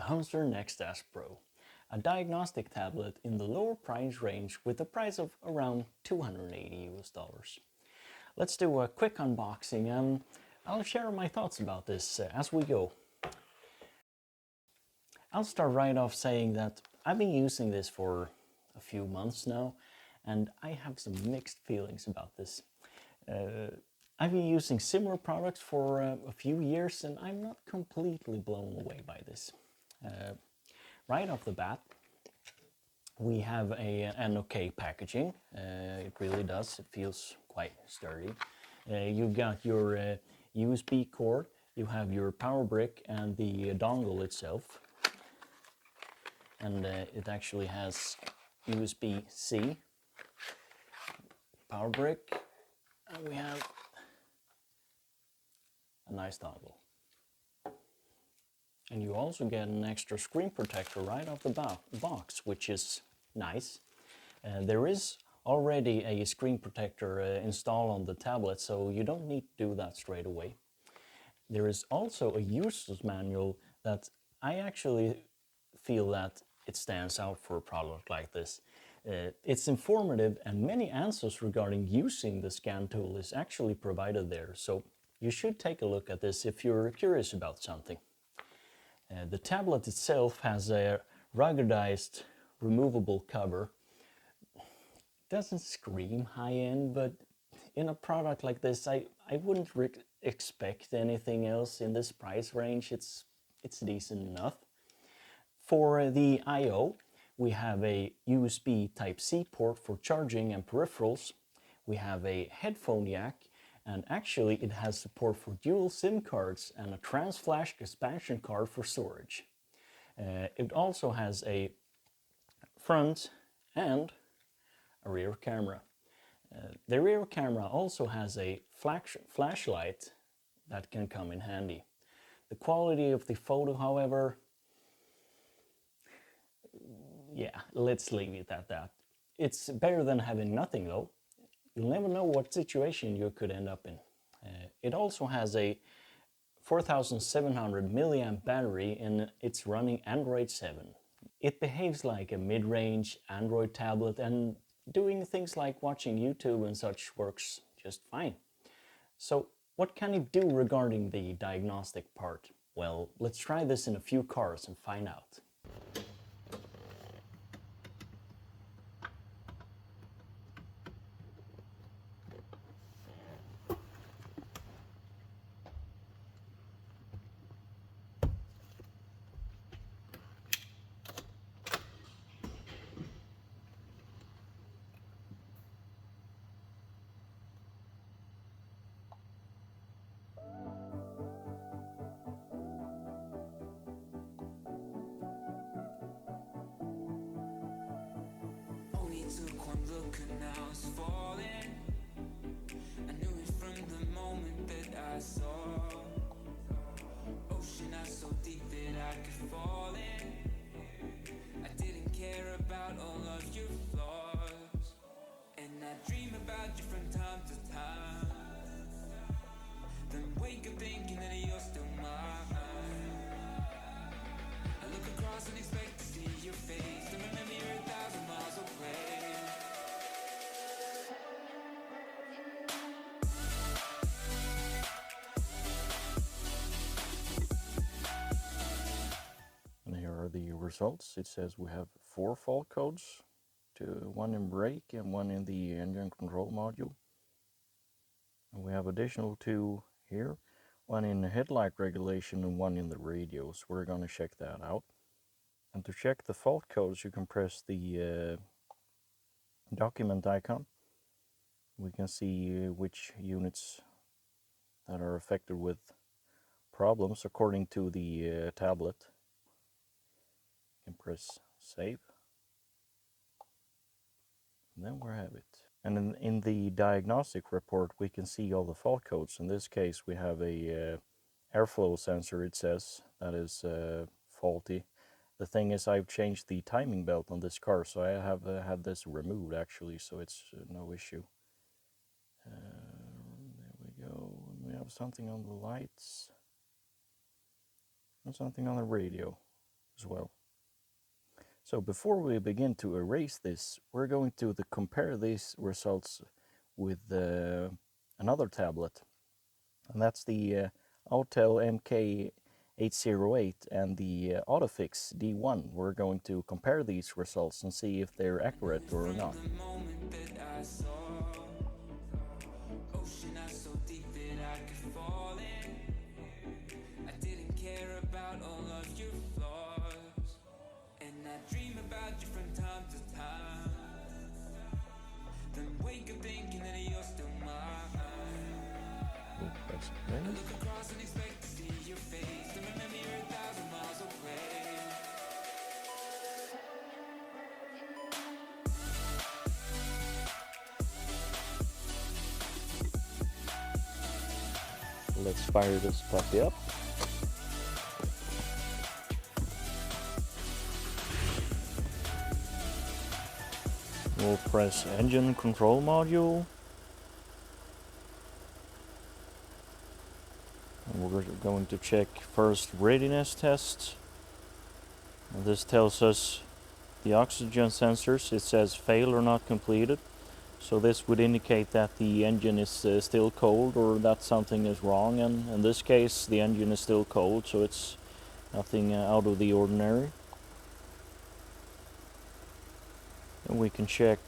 Humzor Nexzdas Pro, a diagnostic tablet in the lower price range with a price of around $280. Let's do a quick unboxing and I'll share my thoughts about this as we go. I'll start right off saying that I've been using this for a few months now and I have some mixed feelings about this. I've been using similar products for a few years and I'm not completely blown away by this. Right off the bat, we have an okay packaging. It really does. It feels quite sturdy. You've got your USB cord, you have your power brick and the dongle itself. And it actually has USB-C, power brick, and we have a nice dongle. And you also get an extra screen protector right off the box, which is nice. There is already a screen protector installed on the tablet, so you don't need to do that straight away. There is also a user's manual that I actually feel that it stands out for a product like this. It's informative and many answers regarding using the scan tool is actually provided there, so you should take a look at this if you're curious about something. The tablet itself has a ruggedized removable cover. It doesn't scream high-end, but in a product like this I wouldn't expect anything else in this price range. It's decent enough. For the I/O, we have a USB Type-C port for charging and peripherals. We have a headphone jack, and actually it has support for dual SIM cards and a trans-flash expansion card for storage. It also has a front and a rear camera. The rear camera also has a flashlight that can come in handy. The quality of the photo, however, yeah, let's leave it at that. It's better than having nothing though. You'll never know what situation you could end up in. It also has a 4700 milliamp battery and it's running Android 7. It behaves like a mid-range Android tablet and doing things like watching YouTube and such works just fine. So what can it do regarding the diagnostic part? Well, let's try this in a few cars and find out. Took one look and now it's falling. I knew it from the moment that I saw. Ocean not so deep that I could fall in. I didn't care about all of your flaws, and I dream about you from time to time. Then wake up thinking that you're still mine. I look across and expect to see your face, and remember you're 1,000 miles away. And here are the results. It says we have 4 fault codes, one in brake and one in the engine control module. And we have additional 2 here, one in the headlight regulation and one in the radio. So we're going to check that out. And to check the fault codes, you can press the document icon. We can see which units that are affected with problems according to the tablet. You can press save. And then we have it. And in the diagnostic report, we can see all the fault codes. In this case, we have a airflow sensor, it says, that is faulty. The thing is, I've changed the timing belt on this car, so I have had this removed actually, so it's no issue. There we go. And we have something on the lights and something on the radio. as well. So before we begin to erase this, we're going to compare these results with another tablet, and that's the Autel MK808 and the Autofix D1. We're going to compare these results and see if they're accurate or not. The moment that I saw ocean, I so deep that I could fall in. I didn't care about all of your flaws, and I dream about you from time to time. Then wake up thinking that you're still mine. I look across and expect to see your face, then remember you're 1,000 miles away. Let's fire this puppy up. We'll press engine control module. And we're going to check first readiness test. And this tells us the oxygen sensors. It says fail or not completed. So this would indicate that the engine is still cold, or that something is wrong. And in this case, the engine is still cold, so it's nothing out of the ordinary. And we can check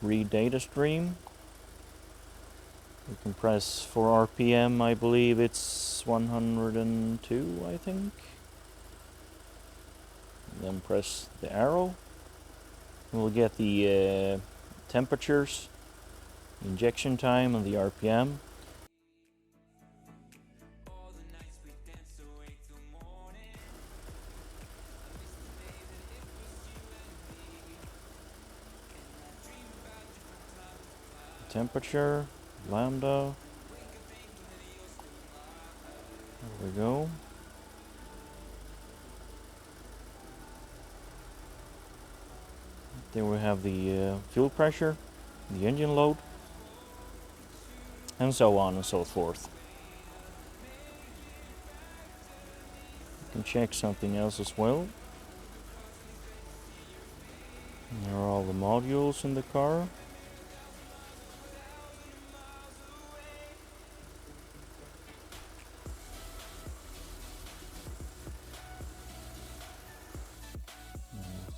read data stream. We can press for RPM, I believe it's 102, I think. And then press the arrow. We'll get the temperatures, injection time, and the RPM. All the nights we danced away till morning. I miss the days that it was you and me. And I dream about you from time to time. Temperature, lambda. Wake up thinking that you're still mine. There we go. Then we have the fuel pressure, the engine load, and so on and so forth. You can check something else as well. There are all the modules in the car.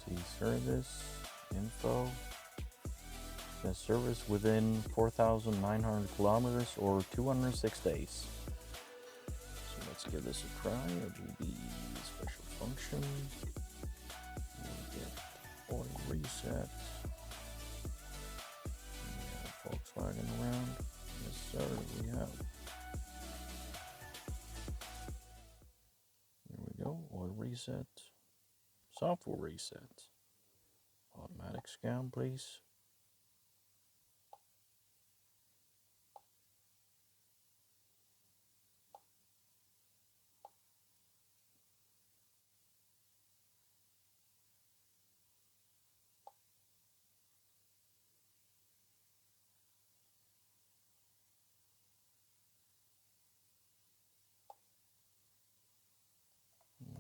See service, info. Says service within 4,900 kilometers or 206 days. So let's give this a try. It will be special function. We'll get oil reset. We have Volkswagen around. Yes, sir, we have. There we go. Oil reset. Software reset. Automatic scan, please.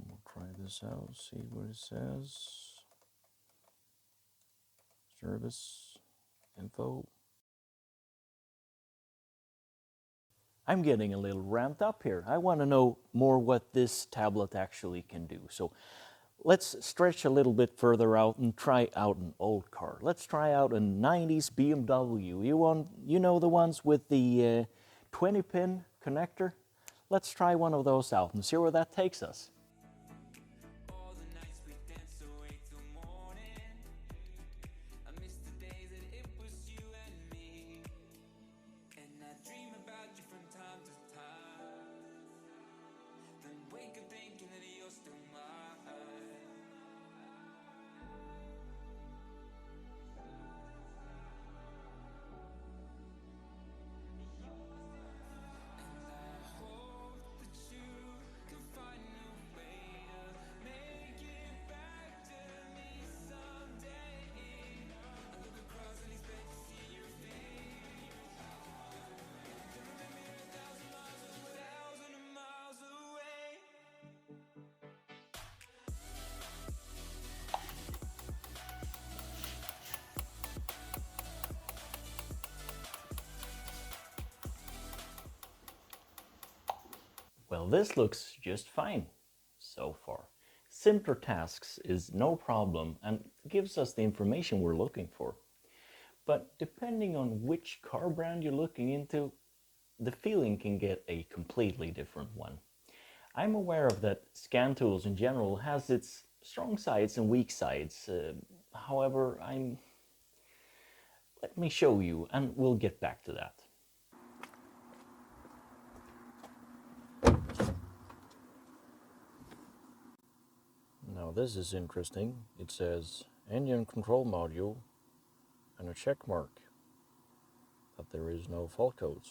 We'll try this out, see what it says. Service, info. I'm getting a little ramped up here. I want to know more what this tablet actually can do. So let's stretch a little bit further out and try out an old car. Let's try out a 90s BMW. You know the ones with the 20-pin connector? Let's try one of those out and see where that takes us. All the nights we danced away till morning. I miss the days that it was you and me. And I dream about you from time to time. Then wake up thinking that you're still mine. And I hope that you can find a way Well, this looks just fine so far. Simpler tasks is no problem and gives us the information we're looking for. But depending on which car brand you're looking into, the feeling can get a completely different one. I'm aware of that scan tools in general has its strong sides and weak sides. However, let me show you and we'll get back to that. Now this is interesting. It says engine control module and a check mark that there is no fault codes.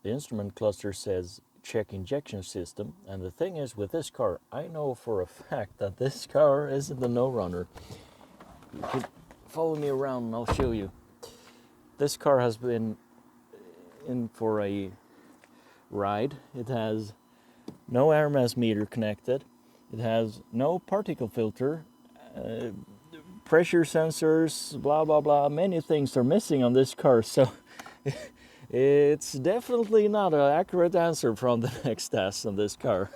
The instrument cluster says check injection system, and the thing is with this car, I know for a fact that this car isn't a no-runner. You could follow me around and I'll show you. This car has been in for a ride. It has no air mass meter connected. It has no particle filter, pressure sensors, blah blah blah. Many things are missing on this car, so it's definitely not an accurate answer from the Nexzdas on this car.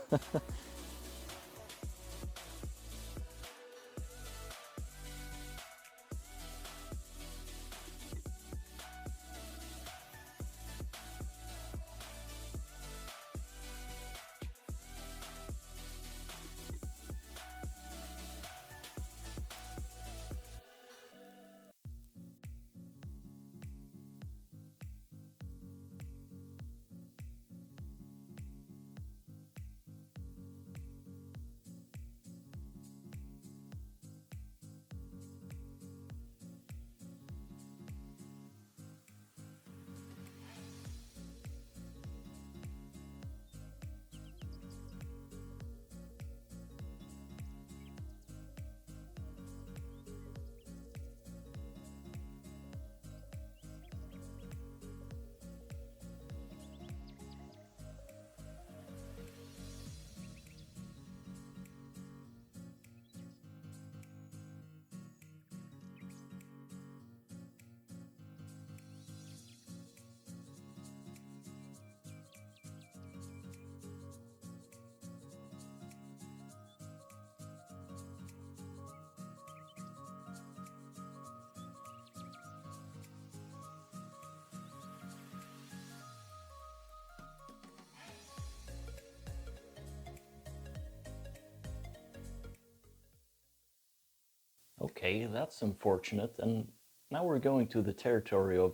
Okay, that's unfortunate. And now we're going to the territory of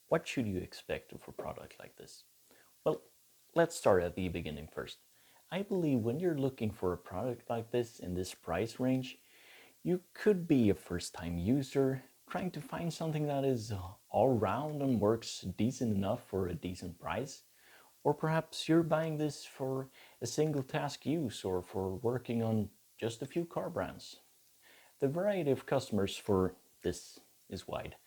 what should you expect of a product like this? Well, let's start at the beginning first. I believe when you're looking for a product like this in this price range, you could be a first-time user trying to find something that is all round and works decent enough for a decent price. Or perhaps you're buying this for a single task use or for working on just a few car brands. The variety of customers for this is wide.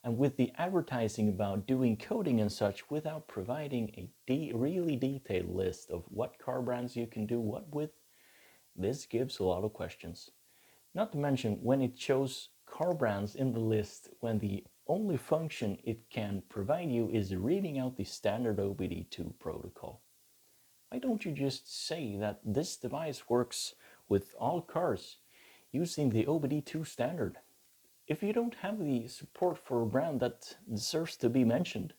And with the advertising about doing coding and such without providing a really detailed list of what car brands you can do what with, this gives a lot of questions. Not to mention when it shows car brands in the list when the only function it can provide you is reading out the standard OBD2 protocol. Why don't you just say that this device works with all cars using the OBD2 standard? If you don't have the support for a brand that deserves to be mentioned,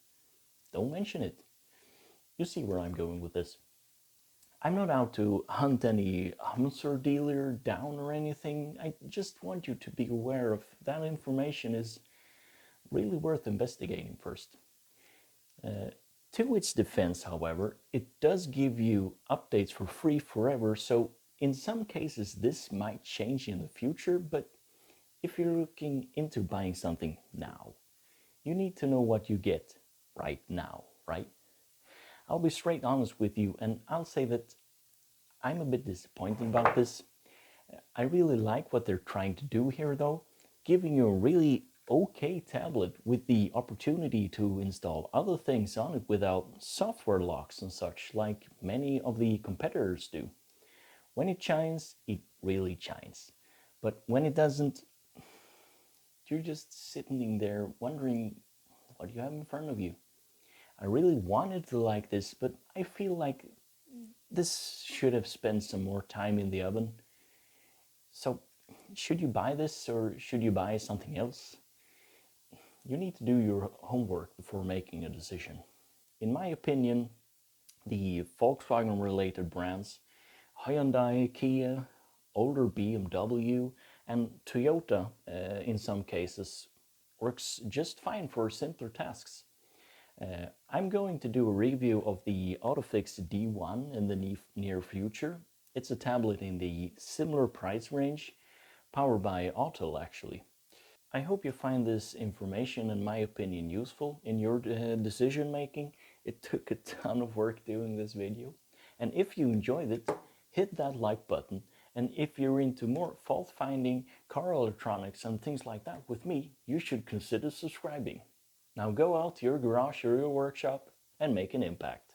don't mention it. You see where I'm going with this. I'm not out to hunt any Humzor dealer down or anything. I just want you to be aware of that information is really worth investigating first. To its defense, however, it does give you updates for free forever, so in some cases this might change in the future, but if you're looking into buying something now, you need to know what you get right now, right? I'll be straight honest with you, and I'll say that I'm a bit disappointed about this. I really like what they're trying to do here though, giving you a really okay tablet with the opportunity to install other things on it without software locks and such like many of the competitors do. When it shines, it really shines. But when it doesn't, you're just sitting there wondering what you have in front of you. I really wanted to like this, but I feel like This should have spent some more time in the oven. So, should you buy this or should you buy something else? You need to do your homework before making a decision. In my opinion, the Volkswagen related brands, Hyundai, Kia, older BMW, and Toyota in some cases works just fine for simpler tasks. I'm going to do a review of the Autofix D1 in the near future. It's a tablet in the similar price range, powered by Autel actually. I hope you find this information and my opinion useful in your decision making. It took a ton of work doing this video. And if you enjoyed it, hit that like button. And if you're into more fault finding, car electronics and things like that with me, you should consider subscribing. Now go out to your garage or your workshop and make an impact.